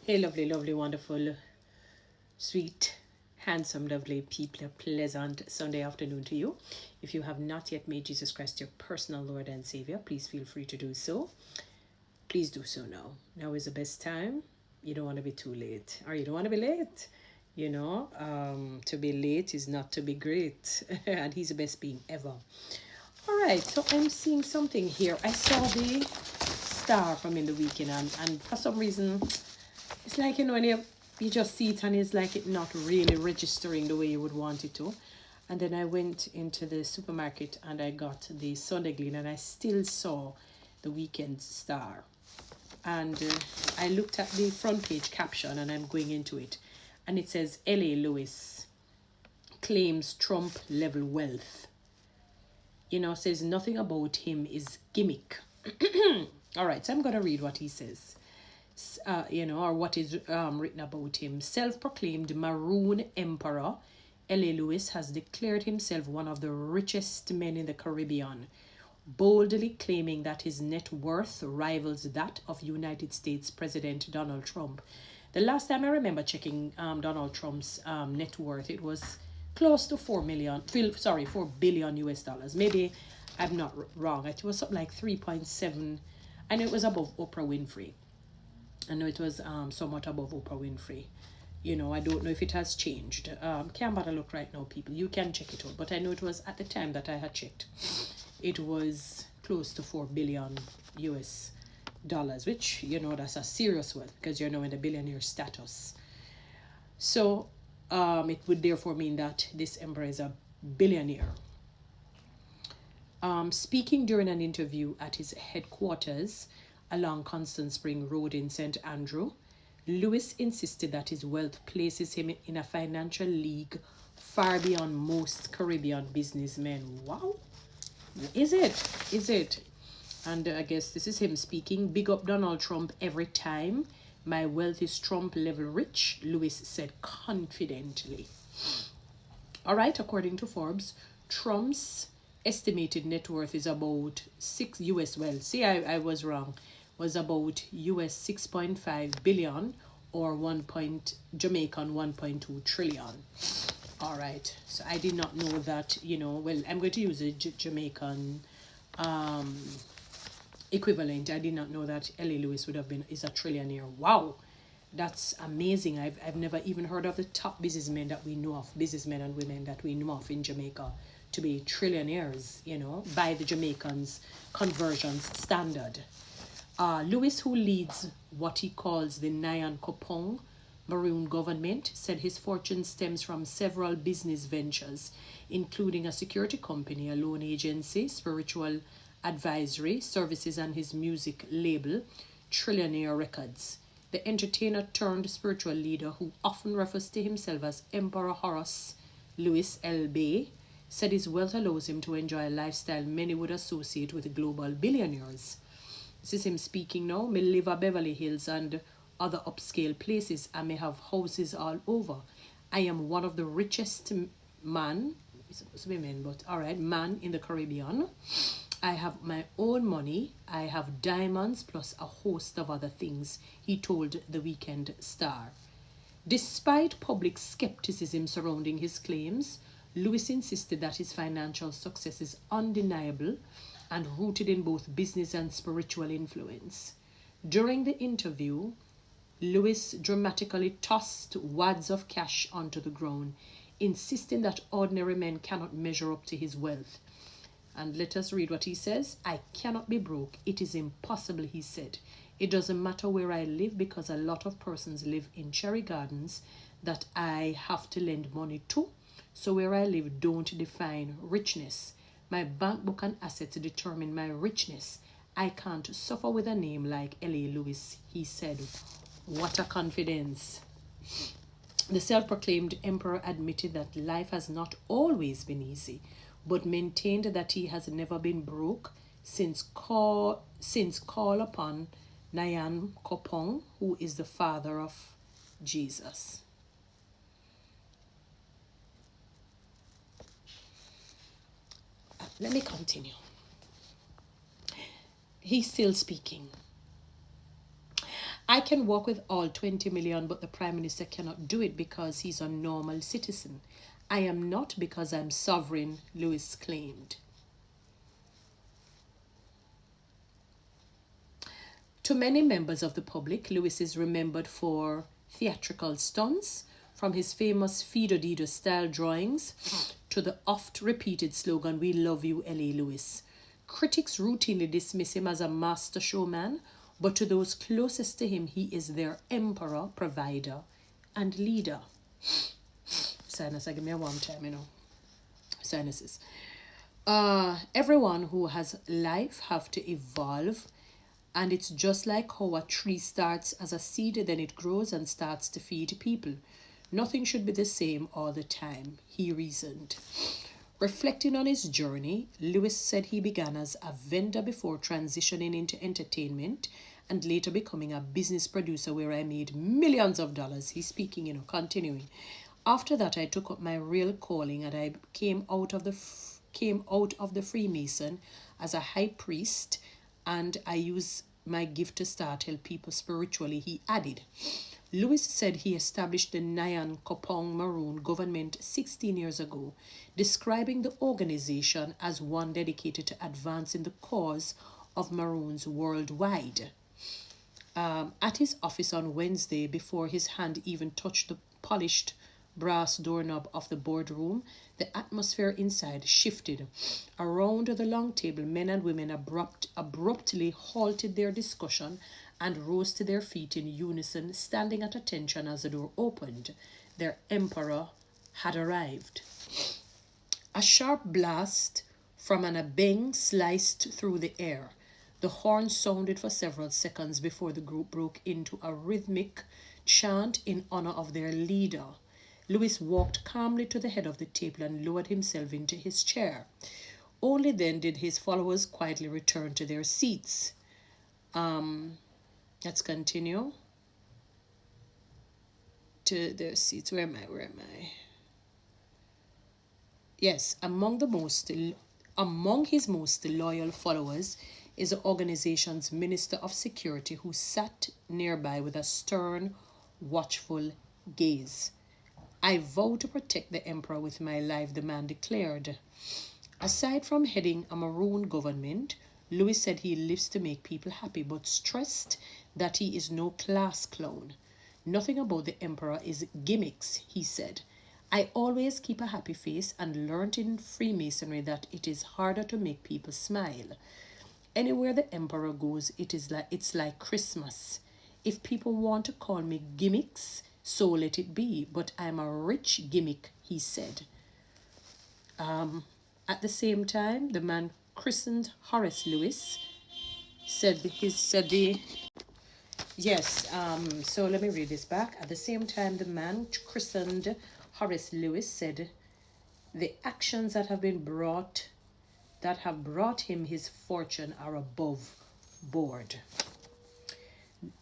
Hey, lovely, lovely, wonderful, sweet, handsome, lovely people. A pleasant Sunday afternoon to you. If you have not yet made Jesus Christ your personal Lord and Savior, please feel free to do so. Please do so now. Now is the best time. You don't want to be too late, or you don't want to be late. To be late is not to be great, and He's the best being ever. All right, so I'm seeing something here. I saw the star from in the weekend, and for some reason, it's like, when you just see it and it's like it not really registering the way you would want it to. And then I went into the supermarket and I got the Sunday Glean and I still saw the weekend star. And I looked at the front page caption and I'm going into it. And it says, L.A. Lewis claims Trump level wealth. Says nothing about him is gimmick. All right, so I'm going to read what he says. Or what is written about him. Self-proclaimed Maroon Emperor, L.A. Lewis has declared himself one of the richest men in the Caribbean, boldly claiming that his net worth rivals that of United States President Donald Trump. The last time I remember checking Donald Trump's net worth, it was close to 4 billion US dollars. Maybe I'm not wrong. It was something like 3.7, and it was above Oprah Winfrey. I know it was somewhat above Oprah Winfrey. I don't know if it has changed. Can't bother look right now, people. You can check it out. But I know it was at the time that I had checked. It was close to 4 billion US dollars, which, that's a serious wealth because you're now in the billionaire status. So it would therefore mean that this emperor is a billionaire. Speaking during an interview at his headquarters along Constant Spring Road in St. Andrew, Lewis insisted that his wealth places him in a financial league far beyond most Caribbean businessmen. Wow. Is it? And I guess this is him speaking. Big up Donald Trump every time. My wealth is Trump level rich, Lewis said confidently. All right, according to Forbes, Trump's estimated net worth is about I was wrong, was about US 6.5 billion or Jamaican 1.2 trillion. All right, so I did not know that, I'm going to use a Jamaican equivalent. I did not know that L.A. Lewis is a trillionaire. Wow, that's amazing. I've never even heard of the top businessmen that we know of, businessmen and women that we know of in Jamaica to be trillionaires, by the Jamaicans' conversions standard. Lewis, who leads what he calls the Nyan Maroon government, said his fortune stems from several business ventures, including a security company, a loan agency, spiritual advisory services, and his music label, Trillionaire Records. The entertainer turned spiritual leader, who often refers to himself as Emperor Horus Lewis L. Bay, said his wealth allows him to enjoy a lifestyle many would associate with global billionaires. This is him speaking now. May live at Beverly Hills and other upscale places. I may have houses all over. I am one of the richest man in the Caribbean. I have my own money. I have diamonds plus a host of other things, he told the Weekend Star. Despite public skepticism surrounding his claims, Lewis insisted that his financial success is undeniable and rooted in both business and spiritual influence. During the interview, Lewis dramatically tossed wads of cash onto the ground, insisting that ordinary men cannot measure up to his wealth. And let us read what he says. I cannot be broke. It is impossible, he said. It doesn't matter where I live because a lot of persons live in cherry gardens that I have to lend money to. So where I live don't define richness. My bank book and assets determine my richness. I can't suffer with a name like L.A. Lewis, he said. What a confidence. The self-proclaimed emperor admitted that life has not always been easy, but maintained that he has never been broke since call upon Nyan Kopong, who is the father of Jesus. Let me continue. He's still speaking. I can walk with all 20 million, but the Prime Minister cannot do it because he's a normal citizen. I am not because I'm sovereign, Lewis claimed. To many members of the public, Lewis is remembered for theatrical stunts, from his famous Fido-Dido style drawings to the oft-repeated slogan, "We love you, L.A. Lewis." Critics routinely dismiss him as a master showman, but to those closest to him, he is their emperor, provider, and leader. Sinus, give me a one time, Sinuses. Everyone who has life have to evolve, and it's just like how a tree starts as a seed, then it grows and starts to feed people. Nothing should be the same all the time, he reasoned. Reflecting on his journey, Lewis said he began as a vendor before transitioning into entertainment and later becoming a business producer where I made millions of dollars. He's speaking, continuing. After that, I took up my real calling and I came out of the Freemason as a high priest, and I use my gift to start help people spiritually, he added. Lewis said he established the Nyan Kopong Maroon government 16 years ago, describing the organization as one dedicated to advancing the cause of Maroons worldwide. At his office on Wednesday, before his hand even touched the polished brass doorknob of the boardroom, the atmosphere inside shifted. Around the long table, men and women abruptly halted their discussion and rose to their feet in unison, standing at attention as the door opened. Their emperor had arrived. A sharp blast from an abeng sliced through the air. The horn sounded for several seconds before the group broke into a rhythmic chant in honor of their leader. Lewis walked calmly to the head of the table and lowered himself into his chair. Only then did his followers quietly return to their seats. Let's continue. To their seats. Where am I? Yes, among his most loyal followers is the organization's Minister of Security, who sat nearby with a stern, watchful gaze. I vow to protect the emperor with my life, the man declared. Aside from heading a Maroon government, Lewis said he lives to make people happy, but stressed that he is no class clown. Nothing about the emperor is gimmicks, he said. I always keep a happy face and learned in Freemasonry that it is harder to make people smile. Anywhere the emperor goes, it's like Christmas. If people want to call me gimmicks, so let it be, but I'm a rich gimmick, he said. At the same time, the man christened Horace Lewis so let me read this back. At the same time, the man christened Horace Lewis said the actions that have brought him his fortune are above board.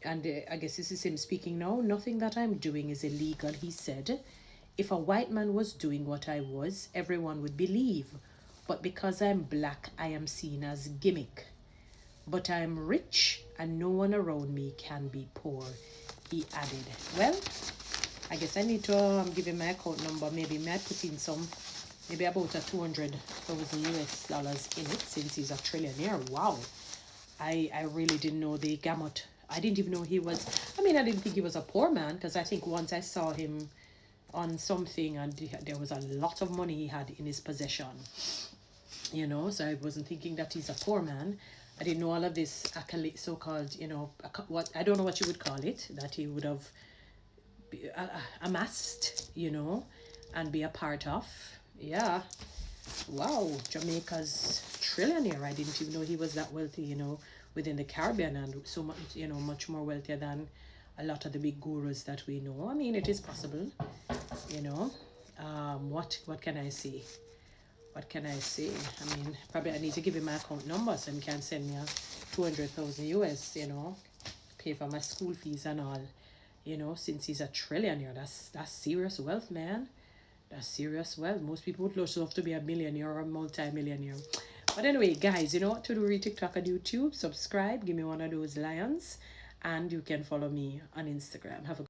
And I guess this is him speaking now. Nothing that I'm doing is illegal, he said. If a white man was doing what I was, everyone would believe. But because I'm black, I am seen as gimmick. But I'm rich and no one around me can be poor, he added. Well, I guess I need to give him my account number. Maybe I put in maybe about a $200,000 US in it, since he's a trillionaire. Wow. I really didn't know the gamut. I didn't even know he was, I didn't think he was a poor man, because I think once I saw him on something and there was a lot of money he had in his possession, so I wasn't thinking that he's a poor man. I didn't know all of this accolade, so-called, what, I don't know what you would call it, that he would have amassed, and be a part of. Yeah. Wow, Jamaica's trillionaire. I didn't even know he was that wealthy, within the Caribbean, and so much, much more wealthier than a lot of the big gurus that we know. It is possible, what can I say? What can I say? Probably I need to give him my account number so he can send me a 200,000 US, pay for my school fees and all, since he's a trillionaire. That's serious wealth, man. That's serious wealth. Most people would love to be a millionaire or a multi-millionaire. But anyway, guys, you know what to do? Read TikTok and YouTube. Subscribe. Give me one of those lions. and you can follow me on Instagram. Have a